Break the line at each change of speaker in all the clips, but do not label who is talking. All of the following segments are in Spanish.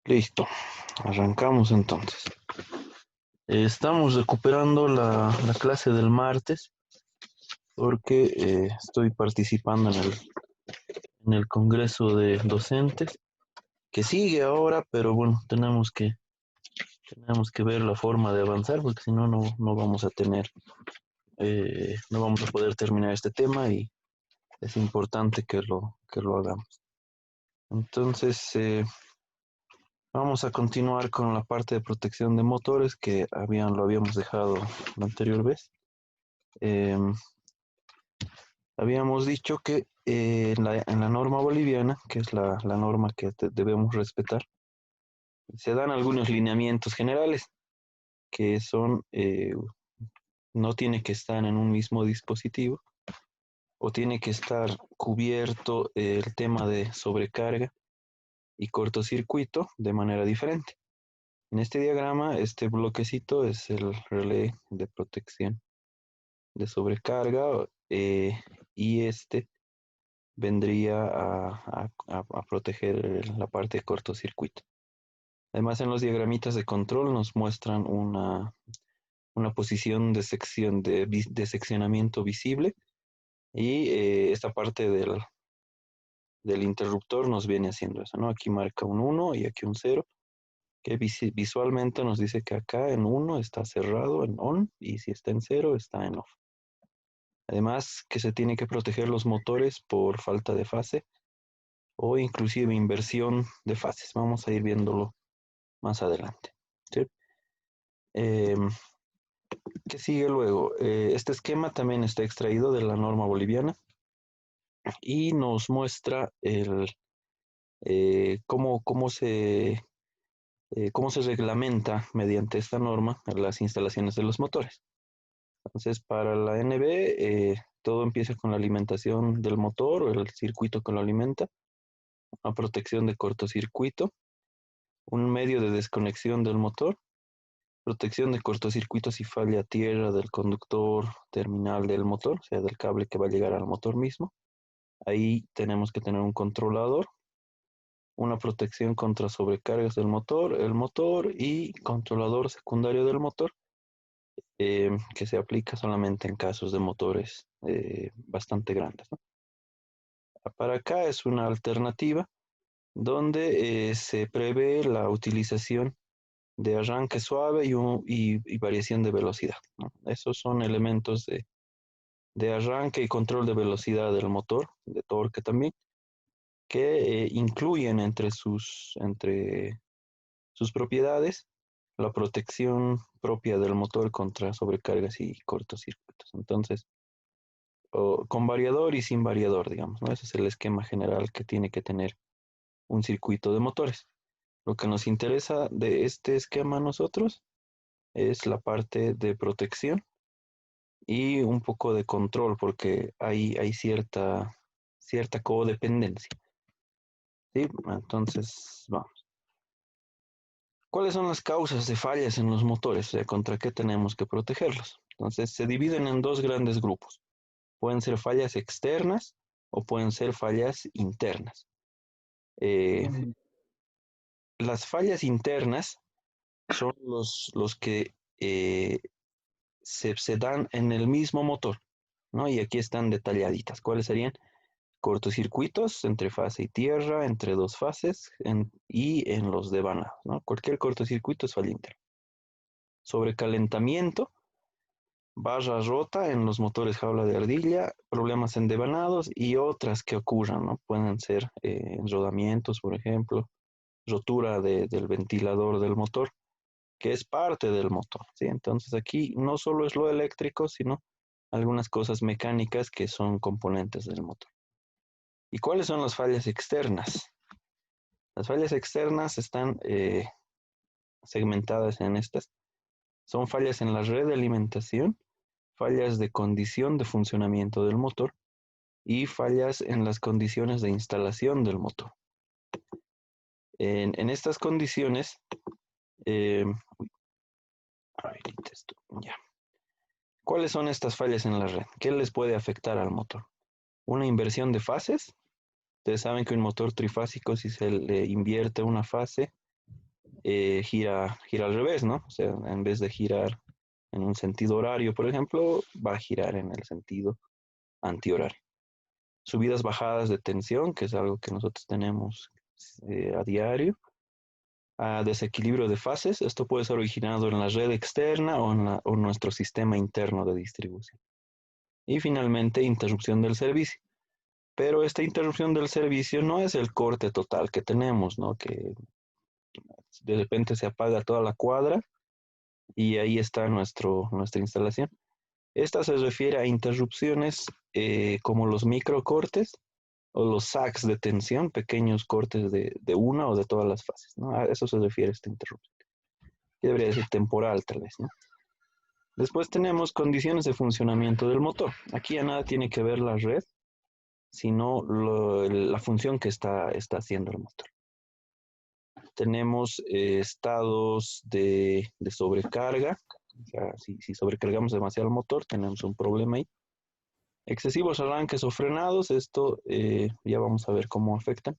Listo, arrancamos entonces. Estamos recuperando la clase del martes porque estoy participando en el Congreso de Docentes que sigue ahora, pero bueno, tenemos que ver la forma de avanzar porque si no, no vamos a no vamos a poder terminar este tema y es importante que lo hagamos. Entonces, vamos a continuar con la parte de protección de motores que lo habíamos dejado la anterior vez. Eh, Habíamos dicho que en la norma boliviana, que es la norma que debemos respetar, se dan algunos lineamientos generales que son, no tiene que estar en un mismo dispositivo o tiene que estar cubierto el tema de sobrecarga y cortocircuito de manera diferente. En este diagrama, este bloquecito es el relé de protección de sobrecarga y este vendría a proteger la parte de cortocircuito. Además, en los diagramitas de control nos muestran una posición de sección de seccionamiento visible y esta parte del interruptor nos viene haciendo eso, ¿no? Aquí marca un 1 y aquí un 0, que visualmente nos dice que acá en 1 está cerrado en on y si está en 0 está en off. Además, que se tiene que proteger los motores por falta de fase o inclusive inversión de fases. Vamos a ir viéndolo más adelante. ¿Sí? Eh, ¿Qué sigue luego? Este esquema también está extraído de la norma boliviana y nos muestra cómo se reglamenta mediante esta norma las instalaciones de los motores. Entonces, para la NB, todo empieza con la alimentación del motor o el circuito que lo alimenta, una protección de cortocircuito, un medio de desconexión del motor, protección de cortocircuito si falla tierra del conductor terminal del motor, o sea, del cable que va a llegar al motor mismo. Ahí tenemos que tener un controlador, una protección contra sobrecargas del motor, el motor y controlador secundario del motor, que se aplica solamente en casos de motores bastante grandes, ¿no? Para acá es una alternativa donde se prevé la utilización de arranque suave y variación de velocidad, ¿no? Esos son elementos de arranque y control de velocidad del motor, de torque también, que incluyen entre sus propiedades la protección propia del motor contra sobrecargas y cortocircuitos. Entonces, con variador y sin variador, digamos, ¿no? Ese es el esquema general que tiene que tener un circuito de motores. Lo que nos interesa de este esquema a nosotros es la parte de protección y un poco de control, porque hay cierta codependencia. ¿Sí? Entonces, vamos. ¿Cuáles son las causas de fallas en los motores? O sea, ¿contra qué tenemos que protegerlos? Entonces, se dividen en dos grandes grupos. Pueden ser fallas externas o pueden ser fallas internas. Eh, las fallas internas son los que se dan en el mismo motor, ¿no? Y aquí están detalladitas. ¿Cuáles serían? Cortocircuitos entre fase y tierra, entre dos fases y en los devanados, ¿no? Cualquier cortocircuito es falla interna. Sobrecalentamiento, barra rota en los motores jaula de ardilla, problemas en devanados y otras que ocurran, ¿no? Pueden ser enrodamientos, por ejemplo, rotura del ventilador del motor, que es parte del motor, ¿sí? Entonces aquí no solo es lo eléctrico, sino algunas cosas mecánicas que son componentes del motor. ¿Y cuáles son las fallas externas? Las fallas externas están segmentadas en estas. Son fallas en la red de alimentación, fallas de condición de funcionamiento del motor y fallas en las condiciones de instalación del motor. En estas condiciones, eh, esto, ya. ¿Cuáles son estas fallas en la red? ¿Qué les puede afectar al motor? Una inversión de fases. Ustedes saben que un motor trifásico, si se le invierte una fase, gira al revés, ¿no? O sea, en vez de girar en un sentido horario, por ejemplo, va a girar en el sentido antihorario. Subidas, bajadas de tensión, que es algo que nosotros tenemos a diario. Desequilibrio de fases, esto puede ser originado en la red externa o en nuestro sistema interno de distribución. Y finalmente, interrupción del servicio. Pero esta interrupción del servicio no es el corte total que tenemos, ¿no? Que de repente se apaga toda la cuadra y ahí está nuestra instalación. Esta se refiere a interrupciones como los microcortes o los sacs de tensión, pequeños cortes de una o de todas las fases, ¿no? A eso se refiere esta interrupción. Que debería decir temporal, tal vez, ¿no? Después tenemos condiciones de funcionamiento del motor. Aquí ya nada tiene que ver la red, sino la función que está haciendo el motor. Tenemos estados de sobrecarga. O sea, si sobrecargamos demasiado el motor, tenemos un problema ahí. Excesivos arranques o frenados, esto ya vamos a ver cómo afectan.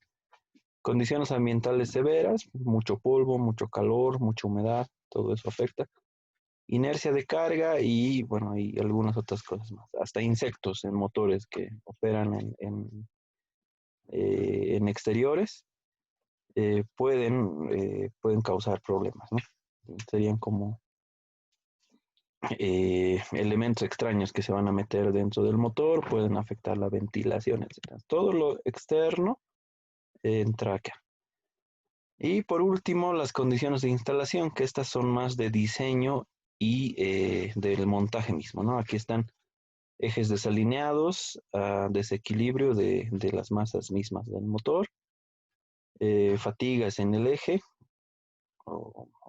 Condiciones ambientales severas, mucho polvo, mucho calor, mucha humedad, todo eso afecta. Inercia de carga y, bueno, y algunas otras cosas más. Hasta insectos en motores que operan en exteriores pueden causar problemas, ¿no? Serían como elementos extraños que se van a meter dentro del motor, pueden afectar la ventilación, etc. Todo lo externo entra acá. Y por último, las condiciones de instalación, que estas son más de diseño y del montaje mismo, ¿no? Aquí están ejes desalineados, desequilibrio de las masas mismas del motor, fatigas en el eje,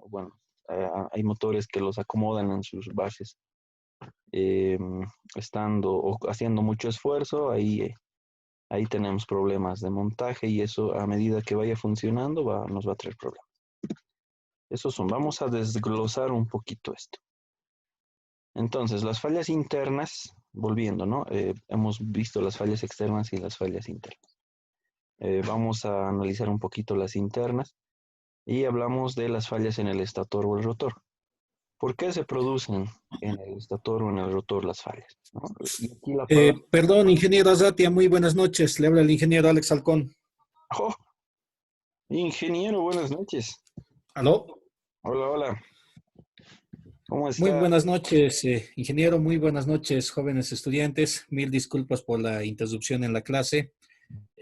bueno, hay motores que los acomodan en sus bases eh, estando o haciendo mucho esfuerzo, ahí tenemos problemas de montaje y eso a medida que vaya funcionando nos va a traer problemas. Vamos a desglosar un poquito esto. Entonces, las fallas internas, volviendo, ¿no? Hemos visto las fallas externas y las fallas internas. Vamos a analizar un poquito las internas y hablamos de las fallas en el estator o el rotor. ¿Por qué se producen en el estator o en el rotor las fallas? ¿No? Y aquí la palabra...
Perdón, ingeniero Azatia, muy buenas noches. Le habla el ingeniero Alex Halcón.
¡Oh! Ingeniero, buenas noches.
¿Aló?
Hola, hola. ¿Cómo
Muy
está?
buenas noches, ingeniero. Muy buenas noches, jóvenes estudiantes. Mil disculpas por la interrupción en la clase.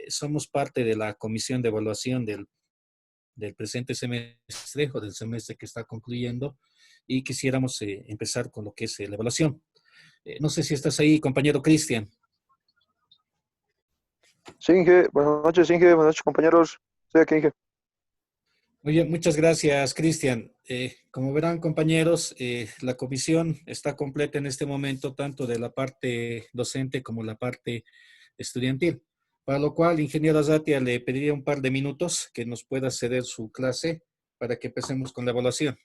Somos parte de la comisión de evaluación del presente semestre o del semestre que está concluyendo y quisiéramos empezar con lo que es la evaluación. No sé si estás ahí, compañero Cristian.
Sí, Inge, buenas noches, Inge, buenas noches, compañeros. Estoy aquí, Inge.
Muy bien, muchas gracias, Cristian. Como verán, compañeros, la comisión está completa en este momento, tanto de la parte docente como la parte estudiantil. Para lo cual, ingeniero Azatia, le pediría un par de minutos que nos pueda ceder su clase para que empecemos con la evaluación.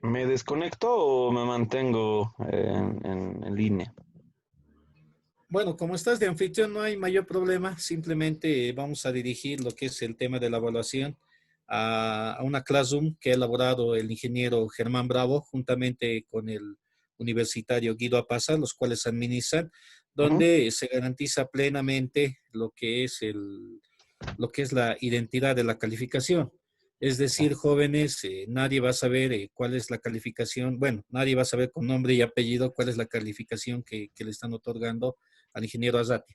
¿Me desconecto o me mantengo en línea?
Bueno, como estás de anfitrión, no hay mayor problema. Simplemente vamos a dirigir lo que es el tema de la evaluación a una Classroom que ha elaborado el ingeniero Germán Bravo juntamente con el universitario Guido Apaza, los cuales administran,
Ujú.
donde se garantiza plenamente lo que es la identidad de la calificación. Es decir, jóvenes, nadie va a saber cuál es la calificación, bueno, nadie va a saber con nombre y apellido cuál es la calificación que le están otorgando al ingeniero Azati.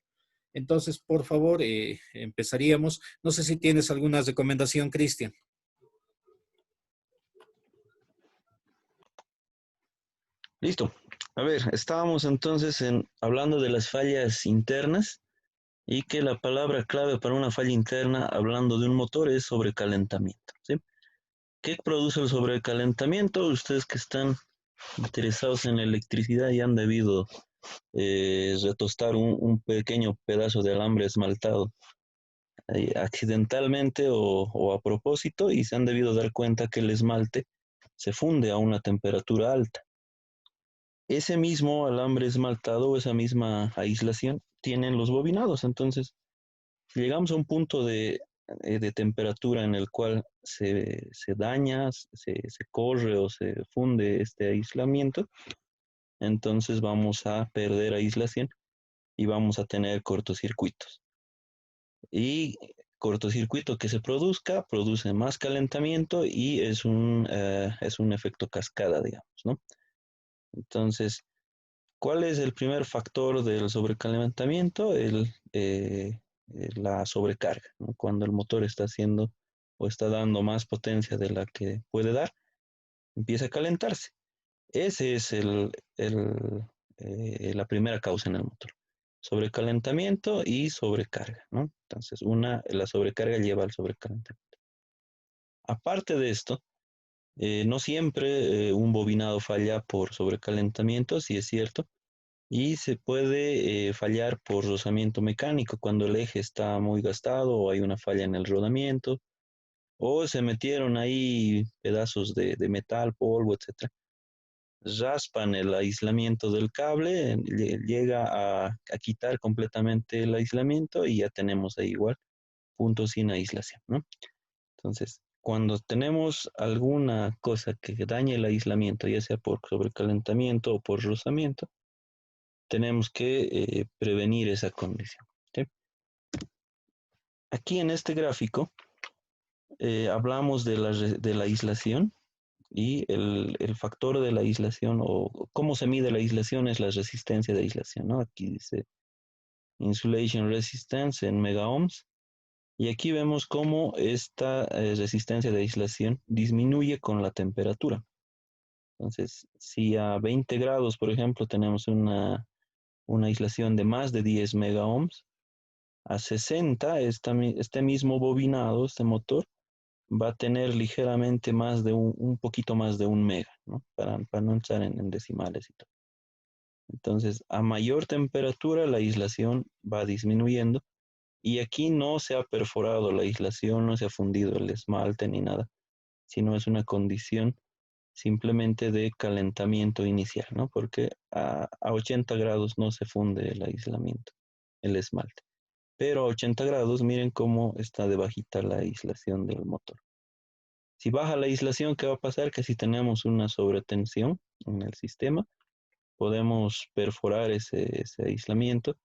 Entonces, por favor, empezaríamos. No sé si tienes alguna recomendación, Cristian.
Listo. A ver, estábamos entonces hablando de las fallas internas y que la palabra clave para una falla interna, hablando de un motor, es sobrecalentamiento, ¿sí? ¿Qué produce el sobrecalentamiento? Ustedes que están interesados en la electricidad y han debido retostar un pequeño pedazo de alambre esmaltado accidentalmente o a propósito y se han debido dar cuenta que el esmalte se funde a una temperatura alta. Ese mismo alambre esmaltado o esa misma aislación tienen los bobinados, entonces Si llegamos a un punto de temperatura en el cual se daña, se corre o se funde este aislamiento, entonces vamos a perder aislación y vamos a tener cortocircuitos. Y cortocircuito que se produzca produce más calentamiento y es un efecto cascada, digamos, ¿no? Entonces, ¿cuál es el primer factor del sobrecalentamiento? La sobrecarga, ¿no? Cuando el motor está haciendo o está dando más potencia de la que puede dar, empieza a calentarse. Ese es la primera causa en el motor. Sobrecalentamiento y sobrecarga, ¿no? Entonces, la sobrecarga lleva al sobrecalentamiento. Aparte de esto, no siempre un bobinado falla por sobrecalentamiento, sí es cierto, y se puede fallar por rozamiento mecánico cuando el eje está muy gastado o hay una falla en el rodamiento o se metieron ahí pedazos de metal, polvo, etcétera. Raspan el aislamiento del cable, llega a quitar completamente el aislamiento y ya tenemos ahí igual puntos sin aislación, ¿no? Entonces, cuando tenemos alguna cosa que dañe el aislamiento, ya sea por sobrecalentamiento o por rozamiento, tenemos que prevenir esa condición. ¿Sí? Aquí en este gráfico hablamos de la aislación y el factor de la aislación o cómo se mide la aislación es la resistencia de aislación, ¿no? Aquí dice insulation resistance en megaohms y aquí vemos cómo esta resistencia de aislación disminuye con la temperatura. Entonces, si a 20 grados, por ejemplo, tenemos una aislación de más de 10 megaohms, a 60 este mismo bobinado, este motor, va a tener ligeramente más de un poquito más de un mega, ¿no? Para no entrar en decimales y todo. Entonces, a mayor temperatura, la aislación va disminuyendo y aquí no se ha perforado la aislación, no se ha fundido el esmalte ni nada, sino es una condición simplemente de calentamiento inicial, ¿no? Porque a 80 grados no se funde el aislamiento, el esmalte. Pero a 80 grados, miren cómo está de bajita la aislación del motor. Si baja la aislación, ¿qué va a pasar? Que si tenemos una sobretensión en el sistema, podemos perforar ese aislamiento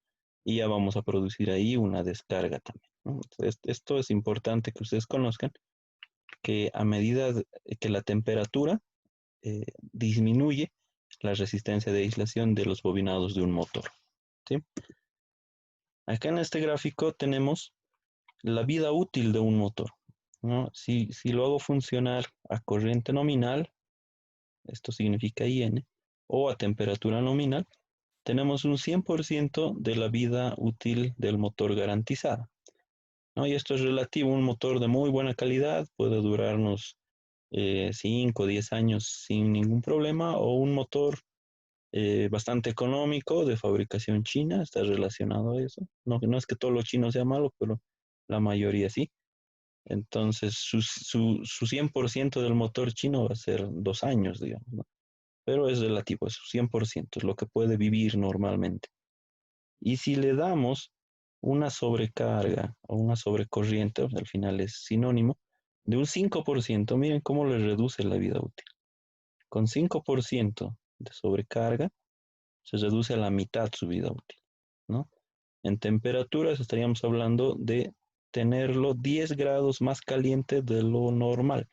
y ya vamos a producir ahí una descarga también, ¿no? Entonces, esto es importante que ustedes conozcan, que a medida que la temperatura disminuye la resistencia de aislación de los bobinados de un motor, ¿sí? Acá en este gráfico tenemos la vida útil de un motor, ¿no? Si lo hago funcionar a corriente nominal, esto significa IN, o a temperatura nominal, tenemos un 100% de la vida útil del motor garantizada, ¿no? Y esto es relativo, un motor de muy buena calidad puede durarnos 5 o 10 años sin ningún problema, o un motor bastante económico de fabricación china, está relacionado a eso. No, no es que todo lo chino sea malo, pero la mayoría sí. Entonces, su 100% del motor chino va a ser 2 años, digamos, ¿no? Pero es relativo, es su 100%, es lo que puede vivir normalmente. Y si le damos una sobrecarga o una sobrecorriente, o sea, al final es sinónimo, de un 5%, miren cómo le reduce la vida útil. Con 5% de sobrecarga, se reduce a la mitad su vida útil, ¿no? En temperaturas estaríamos hablando de tenerlo 10 grados más caliente de lo normal,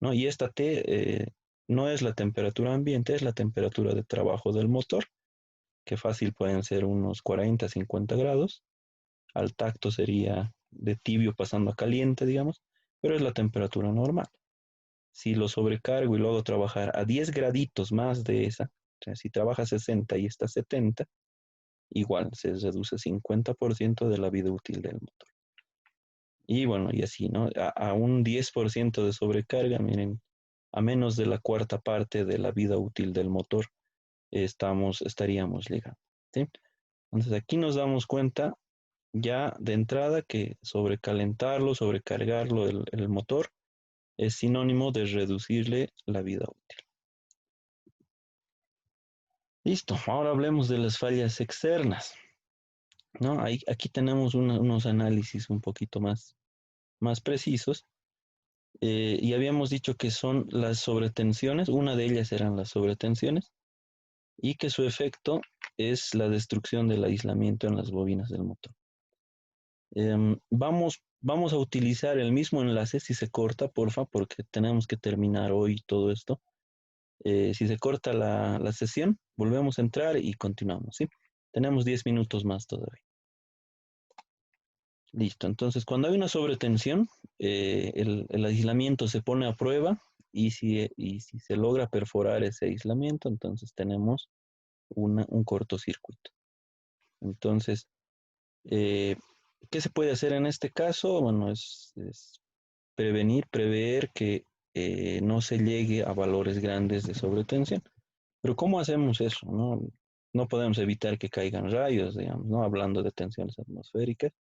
¿no? Y esta T no es la temperatura ambiente, es la temperatura de trabajo del motor, que fácil pueden ser unos 40, 50 grados. Al tacto sería de tibio pasando a caliente, digamos, pero es la temperatura normal. Si lo sobrecargo y lo hago trabajar a 10 graditos más de esa, o sea, si trabaja 60 y está 70, igual se reduce 50% de la vida útil del motor. Y bueno, y así, ¿no? A un 10% de sobrecarga, miren, a menos de la cuarta parte de la vida útil del motor estaríamos llegando, ¿sí? Entonces aquí nos damos cuenta ya de entrada que sobrecalentarlo, sobrecargarlo el motor es sinónimo de reducirle la vida útil. Listo, ahora hablemos de las fallas externas. ¿no? Aquí tenemos unos análisis un poquito más precisos. Y habíamos dicho que son las sobretensiones, una de ellas eran las sobretensiones, y que su efecto es la destrucción del aislamiento en las bobinas del motor. Vamos a utilizar el mismo enlace si se corta, porfa, porque tenemos que terminar hoy todo esto. Si se corta la sesión, volvemos a entrar y continuamos, ¿sí? Tenemos 10 minutos más todavía. Listo, entonces cuando hay una sobretensión, el aislamiento se pone a prueba y si se logra perforar ese aislamiento, entonces tenemos un cortocircuito. Entonces, eh, ¿qué se puede hacer en este caso? Bueno, es prever que no se llegue a valores grandes de sobretensión. Pero ¿cómo hacemos eso? No podemos evitar que caigan rayos, digamos, ¿no? Hablando de tensiones atmosféricas,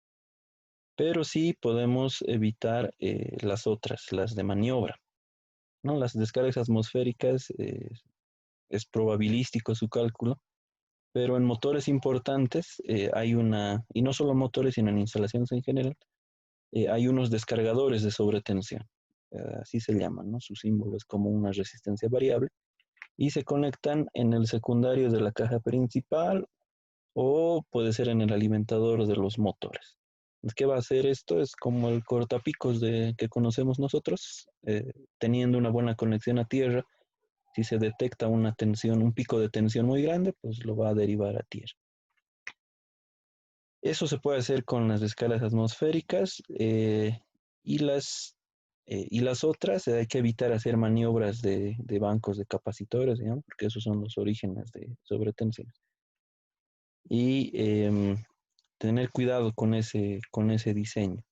pero sí podemos evitar las otras, las de maniobra, ¿no? Las descargas atmosféricas es probabilístico su cálculo, pero en motores importantes hay y no solo motores, sino en instalaciones en general, hay unos descargadores de sobretensión, así se llaman, ¿no? Su símbolo es como una resistencia variable, y se conectan en el secundario de la caja principal o puede ser en el alimentador de los motores. ¿Qué va a hacer esto? Es como el cortapicos que conocemos nosotros, teniendo una buena conexión a tierra. Si se detecta una tensión, un pico de tensión muy grande, pues lo va a derivar a tierra. Eso se puede hacer con las escalas atmosféricas y las otras. Hay que evitar hacer maniobras de bancos de capacitores, digamos, porque esos son los orígenes de sobretensión. Y tener cuidado con ese diseño.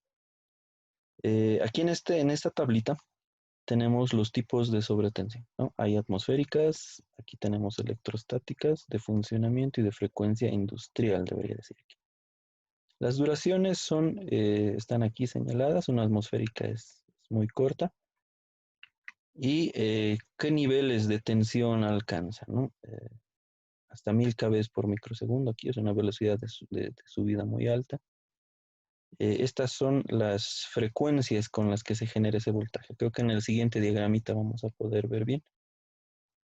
Aquí en esta tablita tenemos los tipos de sobretensión, ¿no? Hay atmosféricas, aquí tenemos electrostáticas, de funcionamiento y de frecuencia industrial, debería decir aquí. Las duraciones están aquí señaladas, una atmosférica es muy corta. Y qué niveles de tensión alcanza, ¿no? Hasta 1000 kbs por microsegundo, aquí es una velocidad de subida muy alta. Estas son las frecuencias con las que se genera ese voltaje. Creo que en el siguiente diagramita vamos a poder ver bien.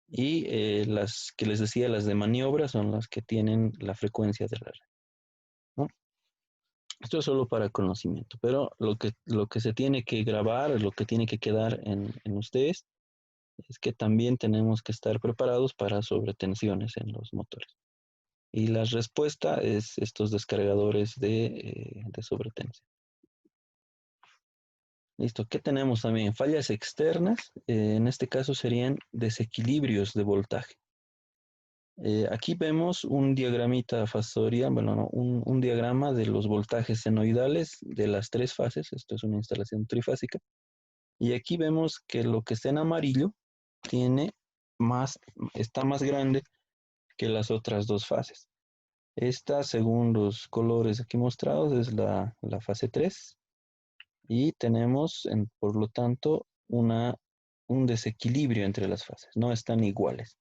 Y las que les decía, las de maniobra, son las que tienen la frecuencia de la red, ¿no? Esto es solo para conocimiento, pero lo que se tiene que grabar, lo que tiene que quedar en ustedes, es que también tenemos que estar preparados para sobretensiones en los motores. Y la respuesta es estos descargadores de sobretensión. Listo, ¿qué tenemos también? Fallas externas, en este caso serían desequilibrios de voltaje. Aquí vemos un diagramita Fasoria, bueno, no, un diagrama de los voltajes senoidales de las tres fases. Esto es una instalación trifásica. Y aquí vemos que lo que está en amarillo está más grande que las otras dos fases. Esta, según los colores aquí mostrados, es la fase 3 y tenemos, por lo tanto, un desequilibrio entre las fases, no están iguales.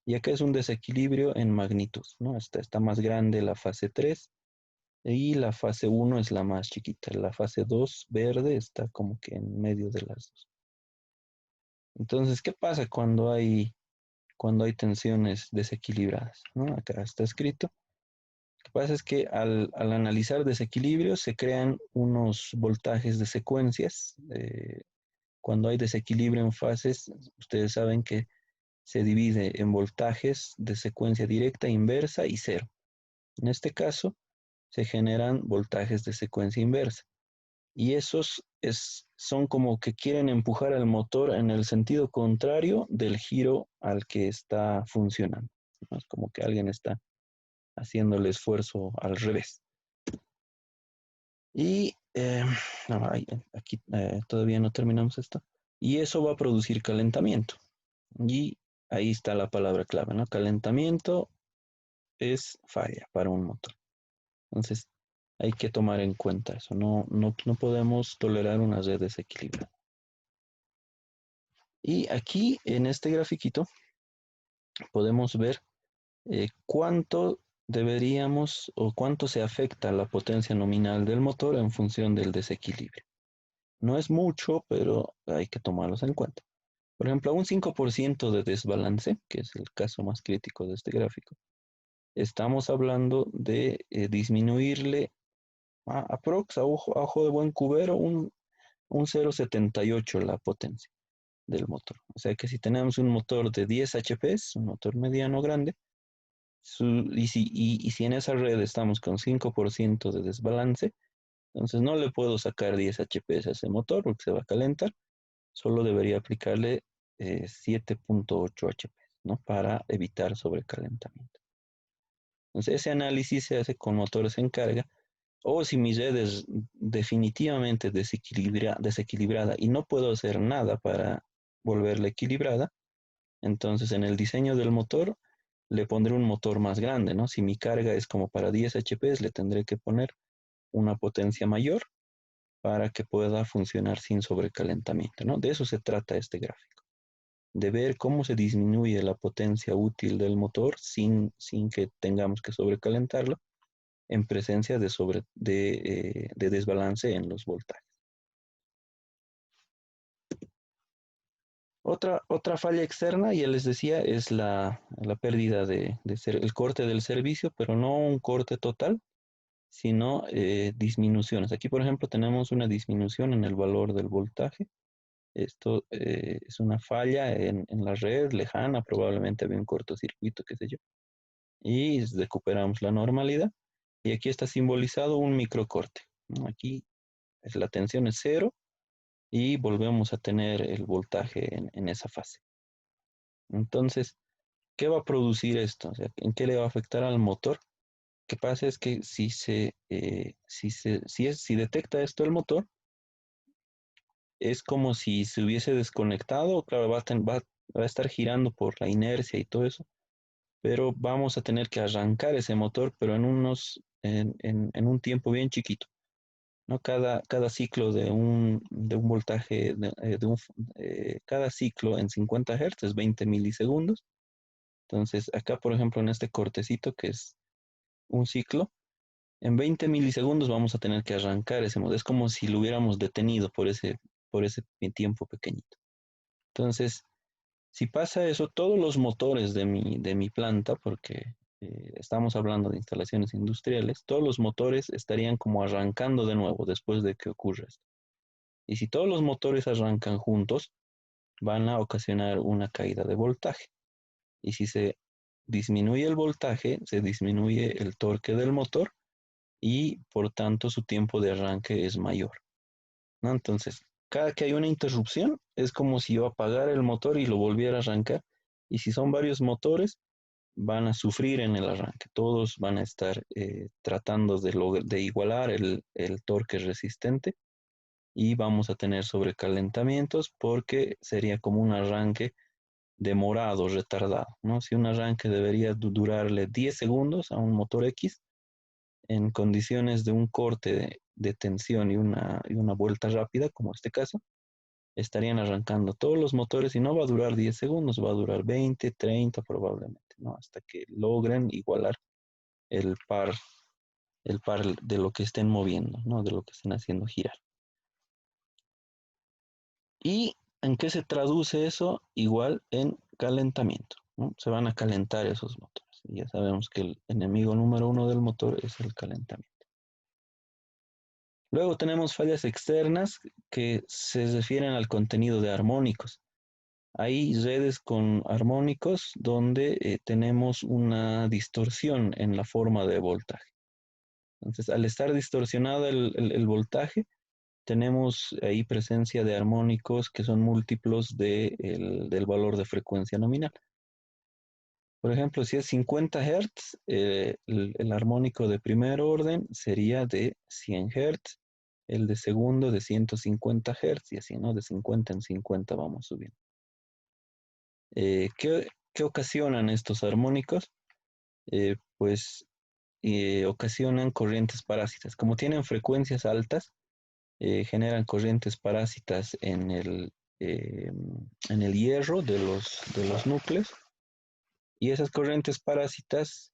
Y acá es un desequilibrio en magnitud, ¿no? Está más grande la fase 3 y la fase 1 es la más chiquita. La fase 2 verde está como que en medio de las dos. Entonces, ¿qué pasa cuando hay tensiones desequilibradas, ¿no? Acá está escrito. Lo que pasa es que al analizar desequilibrios se crean unos voltajes de secuencias. Cuando hay desequilibrio en fases, ustedes saben que se divide en voltajes de secuencia directa, inversa y cero. En este caso, se generan voltajes de secuencia inversa. Y esos son como que quieren empujar al motor en el sentido contrario del giro al que está funcionando, ¿no? Es como que alguien está haciendo el esfuerzo al revés. Y no, aquí todavía no terminamos esto. Y eso va a producir calentamiento. Y ahí está la palabra clave, ¿no? Calentamiento es falla para un motor. Entonces, hay que tomar en cuenta eso. No podemos tolerar una red desequilibrada. Y aquí, en este grafiquito, podemos ver cuánto deberíamos, o cuánto se afecta la potencia nominal del motor en función del desequilibrio. No es mucho, pero hay que tomarlos en cuenta. Por ejemplo, a un 5% de desbalance, que es el caso más crítico de este gráfico, estamos hablando de disminuirle a ojo de buen cubero un 0,78 la potencia del motor. O sea que si tenemos un motor de 10 HP, un motor mediano grande, y si en esa red estamos con 5% de desbalance, entonces no le puedo sacar 10 HP a ese motor porque se va a calentar, solo debería aplicarle 7,8 HP, ¿no? Para evitar sobrecalentamiento. Entonces ese análisis se hace con motores en carga, o si mi red es definitivamente desequilibrada y no puedo hacer nada para volverla equilibrada, entonces en el diseño del motor le pondré un motor más grande, ¿no? Si mi carga es como para 10 HP, le tendré que poner una potencia mayor para que pueda funcionar sin sobrecalentamiento, ¿no? De eso se trata este gráfico, de ver cómo se disminuye la potencia útil del motor sin que tengamos que sobrecalentarlo en presencia de desbalance en los voltajes. Otra falla externa, ya les decía, es la pérdida el corte del servicio, pero no un corte total, sino disminuciones. Aquí, por ejemplo, tenemos una disminución en el valor del voltaje. Esto es una falla en la red lejana, probablemente había un cortocircuito, qué sé yo, y recuperamos la normalidad. Y aquí está simbolizado un microcorte, ¿no? Aquí la tensión es cero y volvemos a tener el voltaje en esa fase. Entonces, ¿qué va a producir esto? O sea, ¿en qué le va a afectar al motor? Lo que pasa es que si detecta esto el motor, es como si se hubiese desconectado. Claro, va a estar girando por la inercia y todo eso, pero vamos a tener que arrancar ese motor, pero en un tiempo bien chiquito, ¿no? Cada ciclo de un voltaje, cada ciclo en 50 Hz es 20 milisegundos. Entonces, acá, por ejemplo, en este cortecito, que es un ciclo, en 20 milisegundos vamos a tener que arrancar ese motor. Es como si lo hubiéramos detenido por ese tiempo pequeñito. Entonces, si pasa eso, todos los motores de mi planta, porque estamos hablando de instalaciones industriales, todos los motores estarían como arrancando de nuevo después de que ocurra esto. Y si todos los motores arrancan juntos, van a ocasionar una caída de voltaje. Y si se disminuye el voltaje, se disminuye el torque del motor y por tanto su tiempo de arranque es mayor, ¿no? Entonces, cada que hay una interrupción es como si yo apagara el motor y lo volviera a arrancar. Y si son varios motores, van a sufrir en el arranque. Todos van a estar tratando de igualar el torque resistente y vamos a tener sobrecalentamientos porque sería como un arranque demorado, retardado, ¿no? Si un arranque debería durarle 10 segundos a un motor X, en condiciones de un corte de tensión y una vuelta rápida, como este caso, estarían arrancando todos los motores y no va a durar 10 segundos, va a durar 20, 30 probablemente, ¿no? Hasta que logren igualar el par, el par de lo que estén moviendo, ¿no? De lo que estén haciendo girar. ¿Y en qué se traduce eso? Igual en calentamiento, ¿no? Se van a calentar esos motores. Y ya sabemos que el enemigo número uno del motor es el calentamiento. Luego tenemos fallas externas que se refieren al contenido de armónicos. Hay redes con armónicos donde tenemos una distorsión en la forma de voltaje. Entonces, al estar distorsionado el voltaje, tenemos ahí presencia de armónicos que son múltiplos del valor de frecuencia nominal. Por ejemplo, si es 50 Hz, el armónico de primer orden sería de 100 Hz, el de segundo de 150 Hz y así, ¿no? De 50 en 50 vamos subiendo. ¿Qué ocasionan estos armónicos? Pues ocasionan corrientes parásitas. Como tienen frecuencias altas, generan corrientes parásitas en el hierro de los núcleos, y esas corrientes parásitas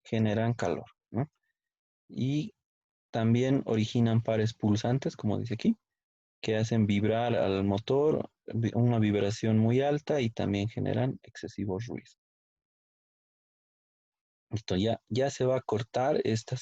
generan calor, ¿no? Y también originan pares pulsantes, como dice aquí, que hacen vibrar al motor, una vibración muy alta y también generan excesivo ruido. Listo, ya se va a cortar esta